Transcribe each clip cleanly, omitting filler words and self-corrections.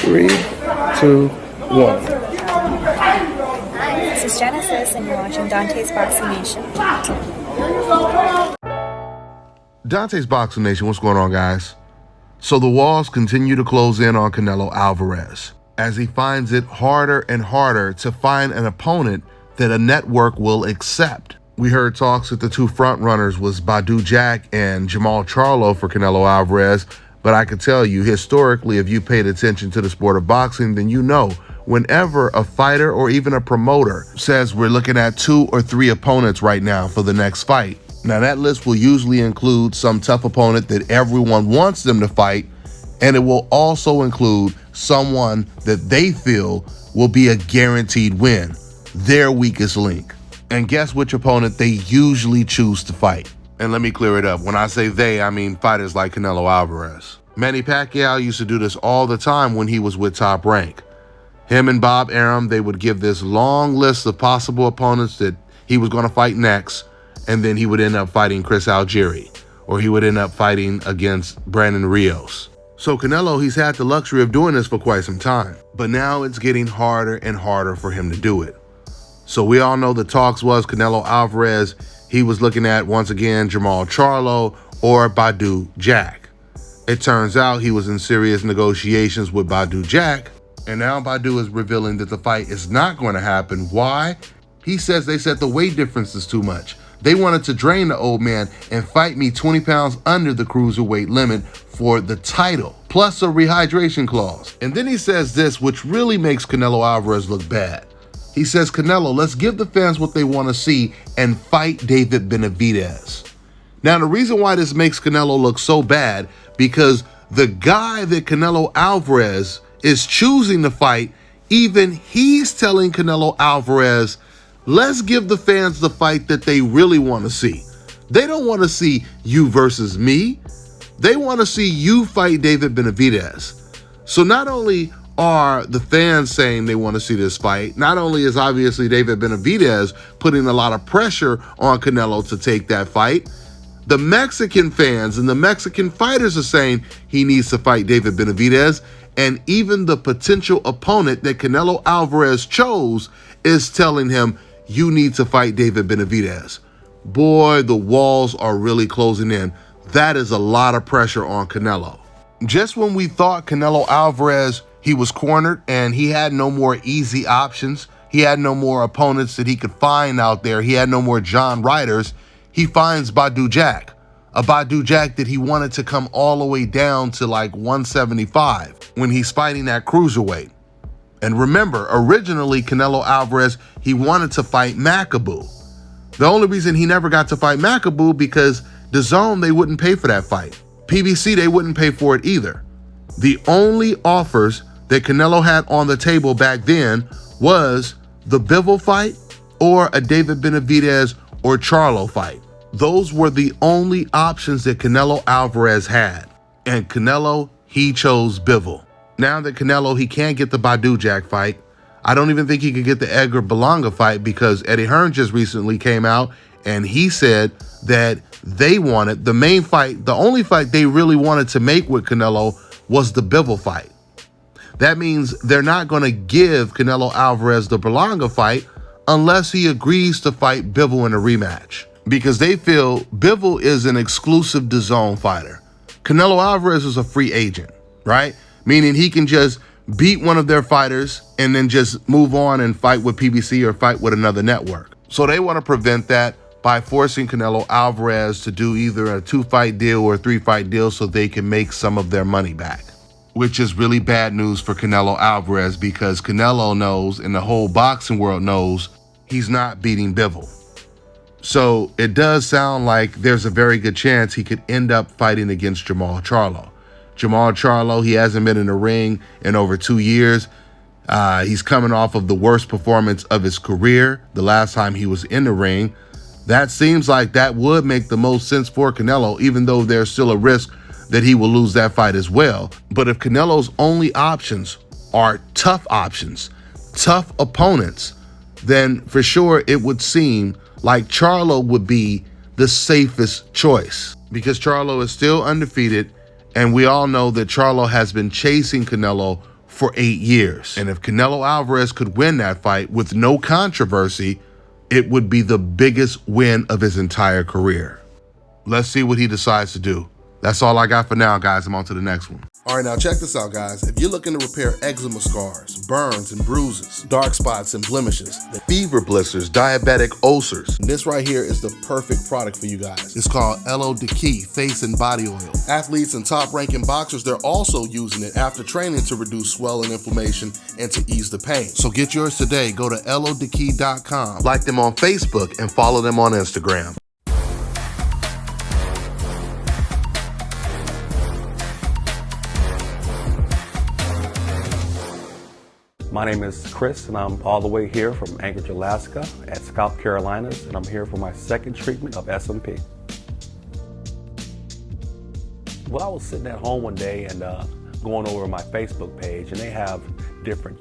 3, 2, 1. Hi, this is Genesis, and you're watching Dante's Boxing Nation. Dante's Boxing Nation, what's going on, guys? So the walls continue to close in on Canelo Alvarez as he finds it harder and harder to find an opponent that a network will accept. We heard talks that the two front runners was Badou Jack and Jermall Charlo for Canelo Alvarez, but I can tell you, historically, if you paid attention to the sport of boxing, then you know whenever a fighter or even a promoter says we're looking at 2 or 3 opponents right now for the next fight, now that list will usually include some tough opponent that everyone wants them to fight, and it will also include someone that they feel will be a guaranteed win, their weakest link. And guess which opponent they usually choose to fight? And let me clear it up. When I say they, I mean fighters like Canelo Alvarez. Manny Pacquiao used to do this all the time when he was with Top Rank. Him and Bob Arum, they would give this long list of possible opponents that he was going to fight next, and then he would end up fighting Chris Algieri, or he would end up fighting against Brandon Rios. So Canelo, he's had the luxury of doing this for quite some time, but now it's getting harder and harder for him to do it. So we all know the talks was Canelo Alvarez, he was looking at, once again, Jermall Charlo or Badou Jack. It turns out he was in serious negotiations with Badou Jack, and now Badou is revealing that the fight is not going to happen. Why? He says they said the weight difference is too much. They wanted to drain the old man and fight me 20 pounds under the cruiserweight limit for the title, plus a rehydration clause. And then he says this, which really makes Canelo Alvarez look bad. He says, Canelo, let's give the fans what they want to see and fight David Benavidez. Now, the reason why this makes Canelo look so bad, because the guy that Canelo Alvarez is choosing to fight, even he's telling Canelo Alvarez, let's give the fans the fight that they really want to see. They don't want to see you versus me. They want to see you fight David Benavidez. So not only are the fans saying they want to see this fight, not only is obviously David Benavidez putting a lot of pressure on Canelo to take that fight, the Mexican fans and the Mexican fighters are saying he needs to fight David Benavidez, and even the potential opponent that Canelo Alvarez chose is telling him, you need to fight David Benavidez. Boy, the walls are really closing in. That is a lot of pressure on Canelo. Just when we thought Canelo Alvarez, he was cornered and he had no more easy options, he had no more opponents that he could find out there, he had no more John Ryders, he finds Badou Jack, a Badou Jack that he wanted to come all the way down to like 175 when he's fighting at cruiserweight. And remember, originally Canelo Alvarez, he wanted to fight Macaboo. The only reason he never got to fight Macaboo because DAZN, they wouldn't pay for that fight. PBC, they wouldn't pay for it either. The only offers that Canelo had on the table back then was the Bivol fight or a David Benavidez or Charlo fight. Those were the only options that Canelo Alvarez had. And Canelo, he chose Bivol. Now that Canelo, he can't get the Badou Jack fight, I don't even think he could get the Edgar Berlanga fight because Eddie Hearn just recently came out and he said that they wanted the main fight, the only fight they really wanted to make with Canelo was the Bivol fight. That means they're not going to give Canelo Alvarez the Berlanga fight unless he agrees to fight Bivol in a rematch, because they feel Bivol is an exclusive DAZN fighter. Canelo Alvarez is a free agent, right? Meaning he can just beat one of their fighters and then just move on and fight with PBC or fight with another network. So they want to prevent that by forcing Canelo Alvarez to do either a 2-fight deal or a 3-fight deal so they can make some of their money back, which is really bad news for Canelo Alvarez because Canelo knows, and the whole boxing world knows, he's not beating Bivol. So it does sound like there's a very good chance he could end up fighting against Jermall Charlo. Jermall Charlo, he hasn't been in the ring in over 2 years. He's coming off of the worst performance of his career the last time he was in the ring. That seems like that would make the most sense for Canelo, even though there's still a risk that he will lose that fight as well. But if Canelo's only options are tough options, tough opponents, then for sure it would seem like Charlo would be the safest choice because Charlo is still undefeated, and we all know that Charlo has been chasing Canelo for 8 years. And if Canelo Alvarez could win that fight with no controversy, it would be the biggest win of his entire career. Let's see what he decides to do. That's all I got for now, guys. I'm on to the next one. All right, now check this out, guys. If you're looking to repair eczema scars, burns and bruises, dark spots and blemishes, the fever blisters, diabetic ulcers, this right here is the perfect product for you guys. It's called Elo Diki Face and Body Oil. Athletes and top-ranking boxers, they're also using it after training to reduce swelling, inflammation, and to ease the pain. So get yours today. Go to elodiki.com, like them on Facebook, and follow them on Instagram. My name is Chris, and I'm all the way here from Anchorage, Alaska at Scalp Carolinas, and I'm here for my second treatment of SMP. Well, I was sitting at home one day and going over my Facebook page, and they have different,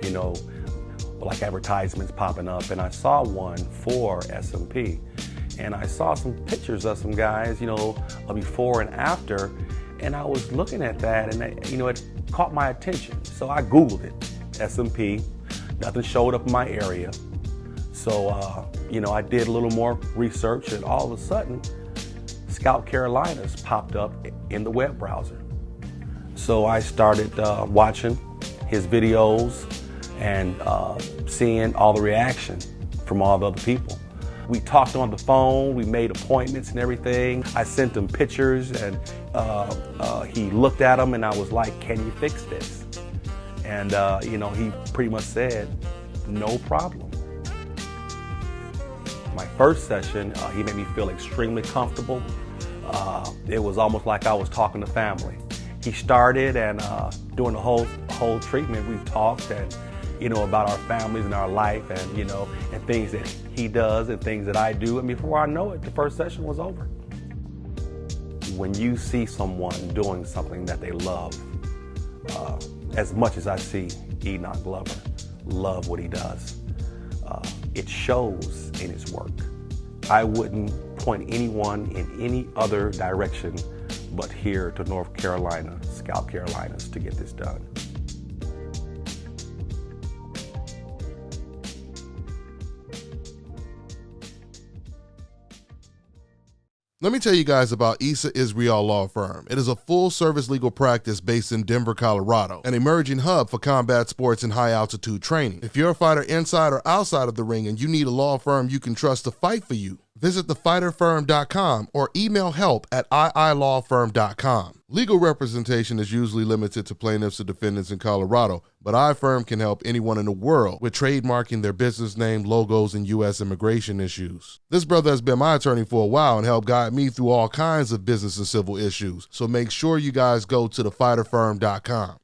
like advertisements popping up, and I saw one for SMP, and I saw some pictures of some guys, before and after, and I was looking at that, and it caught my attention, so I Googled it. SMP, nothing showed up in my area. So, I did a little more research, and all of a sudden, Scalp Carolinas popped up in the web browser. So I started watching his videos and seeing all the reaction from all the other people. We talked on the phone, we made appointments and everything. I sent him pictures, and he looked at them, and I was like, can you fix this? And, he pretty much said, no problem. My first session, he made me feel extremely comfortable. It was almost like I was talking to family. He started, and during the whole treatment, we talked and, about our families and our life, and, and things that he does and things that I do. And before I know it, the first session was over. When you see someone doing something that they love, as much as I see Enoch Glover love what he does, it shows in his work. I wouldn't point anyone in any other direction but here to North Carolina, Scalp Carolinas, to get this done. Let me tell you guys about Issa Israel Law Firm. It is a full-service legal practice based in Denver, Colorado, an emerging hub for combat sports and high-altitude training. If you're a fighter inside or outside of the ring and you need a law firm you can trust to fight for you, visit thefighterfirm.com or email help@iilawfirm.com. Legal representation is usually limited to plaintiffs or defendants in Colorado, but iFirm can help anyone in the world with trademarking their business name, logos, and U.S. immigration issues. This brother has been my attorney for a while and helped guide me through all kinds of business and civil issues, so make sure you guys go to thefighterfirm.com.